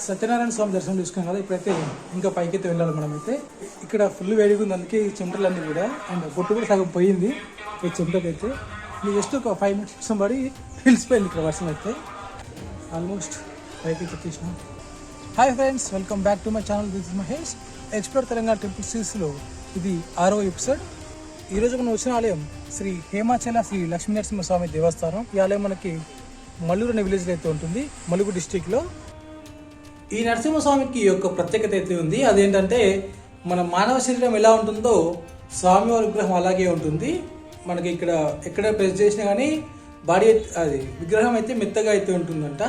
సత్యనారాయణ స్వామి దర్శనం తీసుకున్నాం కదా. ఇప్పుడైతే ఇంకా పైకైతే వెళ్ళాలి మనమైతే. ఇక్కడ ఫుల్ వేడిగా ఉంది, అందుకే ఈ చెమటలన్నీ కూడా అండ్ బొట్టు కూడా సగం పోయింది ఈ చెమటకైతే. మీరు జస్ట్ ఒక 5 minutes పడి తెలిసిపోయింది ఇక్కడ వర్షం అయితే. ఆల్మోస్ట్ పైకైతే తీసినాం. Hi friends, welcome back to my channel. This is Mahesh. Explore Telangana temple సిరీస్లో ఇది 6వ ఎపిసోడ్. ఈరోజు మనం వచ్చిన ఆలయం శ్రీ హేమాచల శ్రీ లక్ష్మీనరసింహస్వామి దేవస్థానం. ఈ ఆలయం మనకి మల్లూరు అనే విలేజ్లో అయితే ఉంటుంది, ములుగు డిస్టిక్లో. ఈ నరసింహస్వామికి యొక్క ప్రత్యేకత అయితే ఉంది. అదేంటంటే మన మానవ శరీరం ఎలా ఉంటుందో స్వామివారి విగ్రహం అలాగే ఉంటుంది. మనకి ఇక్కడ ఎక్కడ ప్రెస్ చేసినా కానీ బాడీ అది విగ్రహం అయితే మెత్తగా అయితే ఉంటుందంట.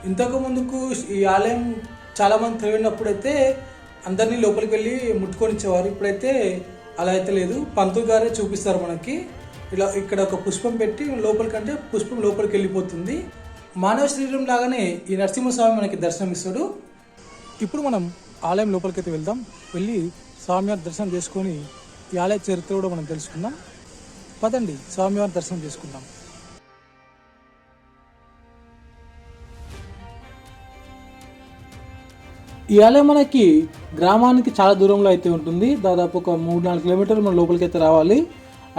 ఇంతకు ముందుకు ఈ ఆలయం చాలామంది తెలివినప్పుడు అయితే అందరినీ లోపలికి వెళ్ళి ముట్టుకొని ఇచ్చేవారు. ఇప్పుడైతే అలా అయితే లేదు, పంతులు గారే చూపిస్తారు మనకి. ఇలా ఇక్కడ ఒక పుష్పం పెట్టి లోపలికంటే పుష్పం లోపలికి వెళ్ళిపోతుంది. మానవ శరీరం లాగానే ఈ నరసింహస్వామి మనకి దర్శనం ఇస్తాడు. ఇప్పుడు మనం ఆలయం లోపలికైతే వెళ్దాం. వెళ్ళి స్వామివారి దర్శనం చేసుకొని ఈ ఆలయ చరిత్ర కూడా మనం తెలుసుకుందాం. పదండి, స్వామివారి దర్శనం చేసుకుందాం. ఈ ఆలయం మనకి గ్రామానికి చాలా దూరంలో అయితే ఉంటుంది. దాదాపు ఒక 3-4 కిలోమీటర్లు మనం లోపలికి అయితే రావాలి.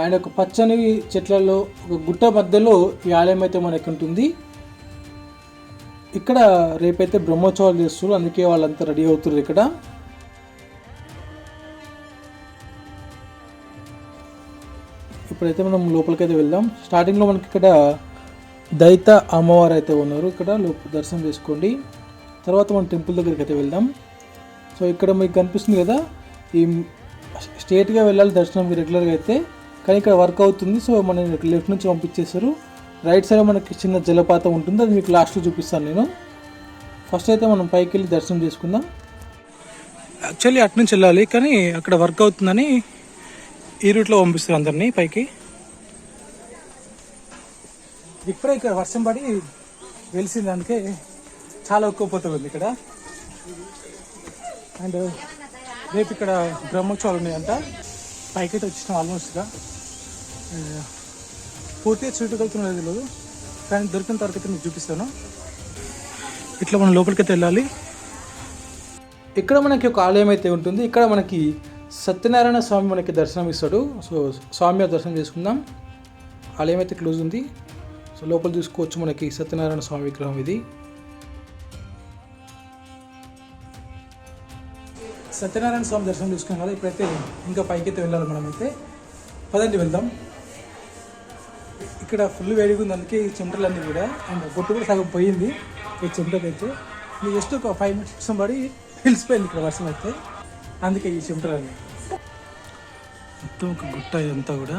అండ్ ఒక పచ్చని చెట్లలో ఒక గుట్ట మధ్యలో ఈ ఆలయం అయితే మనకి ఉంటుంది. ఇక్కడ రేపైతే బ్రహ్మోత్సవాలు చేస్తారు, అందుకే వాళ్ళంతా రెడీ అవుతారు ఇక్కడ. ఇప్పుడైతే మనం లోపలికైతే వెళ్దాం. స్టార్టింగ్లో మనకి ఇక్కడ దైత అమ్మవారు అయితే ఉన్నారు, ఇక్కడ దర్శనం చేసుకోండి. తర్వాత మనం టెంపుల్ దగ్గరికి అయితే వెళ్దాం. సో ఇక్కడ మీకు కనిపిస్తుంది కదా, ఈ స్ట్రేట్గా వెళ్ళాలి దర్శనం రెగ్యులర్గా అయితే, కానీ ఇక్కడ వర్క్ అవుతుంది. సో మనం లెఫ్ట్ నుంచి పంపించేస్తారు. రైట్ సైడ్ మనకి చిన్న జలపాతం ఉంటుంది, అది మీకు లాస్ట్లో చూపిస్తాను నేను. ఫస్ట్ అయితే మనం పైకి వెళ్ళి దర్శనం చేసుకుందాం. యాక్చువల్లీ అటు నుంచి వెళ్ళాలి, కానీ అక్కడ వర్క్ అవుతుందని ఈ రూట్లో పంపిస్తారు అందరినీ పైకి. ఇప్పుడే ఇక్కడ వర్షం పడి వెలిసింది, అందుకే చాలా ఎక్కువ పోతుంది ఇక్కడ. అండ్ రేపు ఇక్కడ బ్రహ్మోత్సవాలు ఉన్నాయంట. పైకైతే వచ్చినాం ఆల్మోస్ట్గా. పూర్తిగా చుట్టుకెళ్తున్నది లేదు, కానీ దొరికిన తర్వాత అయితే మీకు చూపిస్తాను. ఇట్లా మనం లోపలికైతే వెళ్ళాలి. ఇక్కడ మనకి ఒక ఆలయం అయితే ఉంటుంది. ఇక్కడ మనకి సత్యనారాయణ స్వామి మనకి దర్శనం ఇస్తాడు. సో స్వామి దర్శనం చేసుకుందాం. ఆలయం అయితే క్లోజ్ ఉంది, సో లోపల చూసుకోవచ్చు. మనకి సత్యనారాయణ స్వామి విగ్రహం ఇది. సత్యనారాయణ స్వామి దర్శనం చూసుకున్నాం కదా. ఇప్పుడైతే ఇంకా పైకైతే వెళ్ళాలి మనమైతే. పదండి వెళ్దాం. ఇక్కడ ఫుల్ వేడిగా ఉంది, అందుకే ఈ చెమటలన్నీ కూడా అండ్ బొట్టు కూడా సగం పోయింది ఈ చెమటకైతే. మీరు జస్ట్ ఒక 5 minutes పడి తెలిసిపోయింది ఇక్కడ వర్షం అయితే, అందుకే ఈ చెమటలన్నీ. మొత్తం ఒక గుట్ట ఇదంతా కూడా.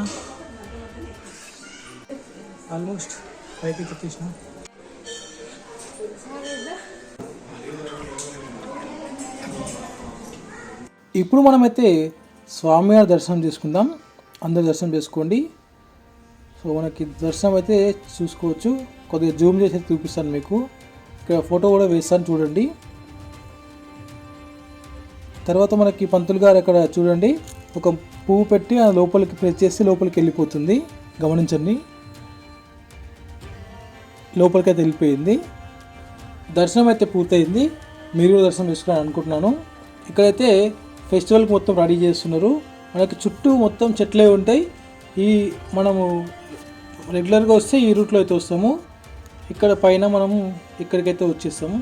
ఆల్మోస్ట్ పైకి తీసినాం. ఇప్పుడు మనమైతే స్వామివారి దర్శనం చేసుకుందాం. అందరు దర్శనం చేసుకోండి. సో మనకి దర్శనం అయితే చూసుకోవచ్చు. కొద్దిగా జూమ్ చేసి చూపిస్తాను మీకు. ఇక్కడ ఫోటో కూడా వేస్తాను చూడండి. తర్వాత మనకి పంతులు గారు అక్కడ చూడండి ఒక పువ్వు పెట్టి ఆ లోపలికి ప్రెస్ చేసి లోపలికి వెళ్ళిపోతుంది. గమనించండి, లోపలికైతే వెళ్ళిపోయింది. దర్శనం అయితే పూర్తయింది. మీరు దర్శనం చేసుకోవాలని అనుకుంటున్నాను. ఇక్కడైతే ఫెస్టివల్కి మొత్తం రెడీ చేస్తున్నారు. మనకి చుట్టూ మొత్తం చెట్లే ఉంటాయి. ఈ మనము రెగ్యులర్గా వస్తే ఈ రూట్లో అయితే వస్తాము. ఇక్కడ పైన మనము ఇక్కడికైతే వచ్చేస్తాము.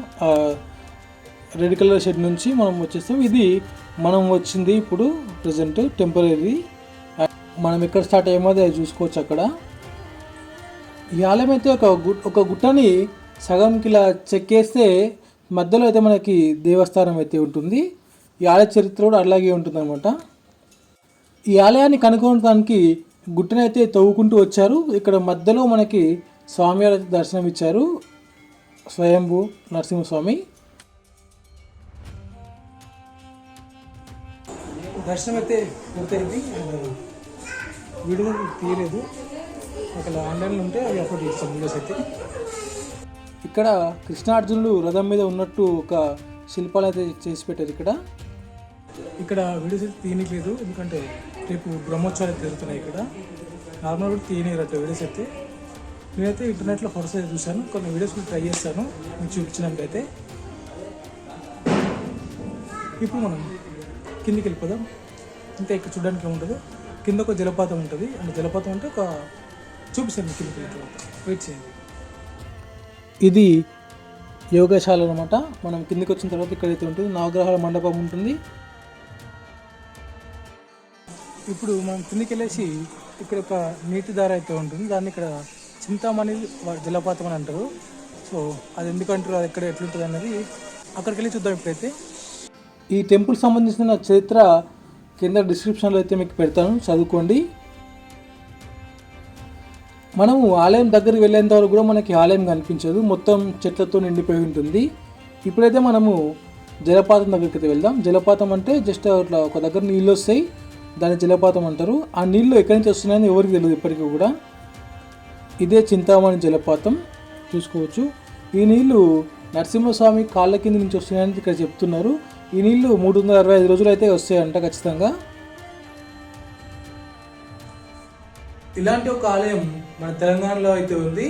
రెడ్ కలర్ షెడ్ నుంచి మనం వచ్చేస్తాం. ఇది మనం వచ్చింది ఇప్పుడు ప్రజెంట్ టెంపరీ. మనం ఎక్కడ స్టార్ట్ అయ్యామో అది చూసుకోవచ్చు అక్కడ. ఈ ఆలయం అయితే ఒక గుట్టని సగంకి ఇలా చెక్కేస్తే మధ్యలో అయితే మనకి దేవస్థానం అయితే ఉంటుంది. ఈ ఆలయ చరిత్ర కూడా అలాగే ఉంటుంది అనమాట. ఈ ఆలయాన్ని కనుక్కోవడానికి గుట్టనైతే తవ్వుకుంటూ వచ్చారు. ఇక్కడ మధ్యలో మనకి స్వామివారి దర్శనం ఇచ్చారు, స్వయంభూ నరసింహస్వామి. దర్శనం అయితే పూర్తయింది. వీడియో తీయలేదు, అక్కడ ఆన్లైన్లో ఉంటే అవి అప్లోడ్ చేస్తాం వీడియోస్ అయితే. ఇక్కడ కృష్ణార్జునుడు రథం మీద ఉన్నట్టు ఒక శిల్పాలు అయితే చేసి పెట్టారు ఇక్కడ వీడియోస్ అయితే తీయలేదు, ఎందుకంటే రేపు బ్రహ్మోత్సవాలు అయితే జరుగుతున్నాయి. ఇక్కడ నార్మల్ కూడా తీయనిరట్టు వీడియోస్ అయితే. నేనైతే ఇంటర్నెట్లో ఫోటోస్ అయితే చూశాను, కొన్ని వీడియోస్ కూడా ట్రై చేస్తాను మీకు చూపించినట్లయితే. ఇప్పుడు మనం కిందికి వెళ్ళిపోదాం. ఇంకా ఇక్కడ చూడడానికి ఏముంటుందో, కింద ఒక జలపాతం ఉంటుంది. అంటే జలపాతం అంటే ఒక చూపిస్తాను కిందకి వెళ్ళిన తర్వాత, వెయిట్ చేయండి. ఇది యోగశాల అనమాట. మనం కిందికి వచ్చిన తర్వాత ఇక్కడైతే ఉంటుంది నవగ్రహాల మండపం ఉంటుంది. ఇప్పుడు మనం కిందికి వెళ్ళేసి ఇక్కడ ఒక నీటి దార అయితే ఉంటుంది. దాన్ని ఇక్కడ చింతామణి జలపాతం అని అంటారు. సో అది ఎందుకంటారు, అది ఎక్కడ ఎట్లుంటుంది అన్నది అక్కడికి వెళ్ళి చూద్దాం. ఇప్పుడైతే ఈ టెంపుల్ సంబంధించిన చరిత్ర కింద డిస్క్రిప్షన్లో అయితే మీకు పెడతాను, చదువుకోండి. మనము ఆలయం దగ్గరికి వెళ్ళేంత వరకు కూడా మనకి ఆలయం కనిపించదు, మొత్తం చెట్లతో నిండిపోయి ఉంటుంది. ఇప్పుడైతే మనము జలపాతం దగ్గరికి అయితే వెళ్దాం. జలపాతం అంటే జస్ట్ అట్లా ఒక దగ్గర నీళ్ళు వస్తాయి, దాన్ని జలపాతం అంటారు. ఆ నీళ్ళు ఎక్కడి నుంచి వస్తున్నాయని ఎవరికి తెలియదు ఇప్పటికీ కూడా. ఇదే చింతామణి జలపాతం చూసుకోవచ్చు. ఈ నీళ్లు నరసింహస్వామి కాళ్ళ కింద నుంచి వస్తున్నాయని ఇక్కడ చెప్తున్నారు. ఈ నీళ్లు 365 రోజులు అయితే వస్తాయంట ఖచ్చితంగా. ఇలాంటి ఒక ఆలయం మన తెలంగాణలో అయితే ఉంది.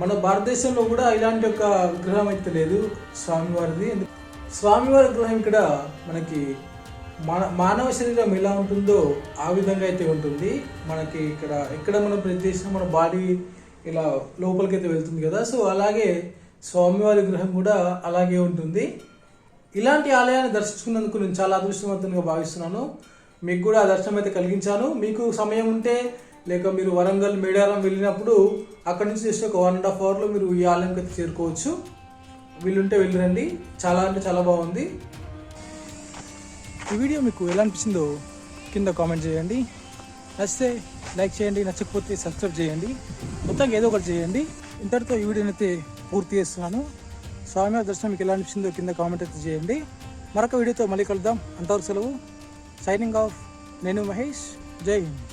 మన భారతదేశంలో కూడా ఇలాంటి ఒక విగ్రహం అయితే లేదు స్వామివారిది. స్వామివారి విగ్రహం ఇక్కడ మనకి మానవ శరీరం ఎలా ఉంటుందో ఆ విధంగా అయితే ఉంటుంది. మనకి ఇక్కడ మనం ప్రతి మన బాడీ ఇలా లోపలికి అయితే వెళ్తుంది కదా, సో అలాగే స్వామివారి విగ్రహం కూడా అలాగే ఉంటుంది. ఇలాంటి ఆలయాన్ని దర్శించుకున్నందుకు నేను చాలా అదృష్టవంతంగా భావిస్తున్నాను. మీకు కూడా ఆ దర్శనం అయితే కలిగించాను. మీకు సమయం ఉంటే లేక మీరు వరంగల్ మేడారం వెళ్ళినప్పుడు అక్కడి నుంచి జస్ట్ ఒక 1.5 అవర్లో మీరు ఈ ఆలయంకి అయితే చేరుకోవచ్చు. వీళ్ళుంటే వెళ్ళిరండి, చాలా అంటే చాలా బాగుంది. ఈ వీడియో మీకు ఎలా అనిపించిందో కింద కామెంట్ చేయండి. నచ్చితే లైక్ చేయండి, నచ్చకపోతే సబ్స్క్రైబ్ చేయండి, మొత్తంగా ఏదో ఒకటి చేయండి. ఇంతటితో ఈ వీడియోని అయితే పూర్తి చేస్తున్నాను. స్వామివారి దర్శనం మీకు ఎలా అనిపించిందో కింద కామెంట్ అయితే చేయండి. మరొక వీడియోతో మళ్ళీ కలుద్దాం. అంతవరకు సెలవు. Signing off. నేను మహేష్. జై హింద్.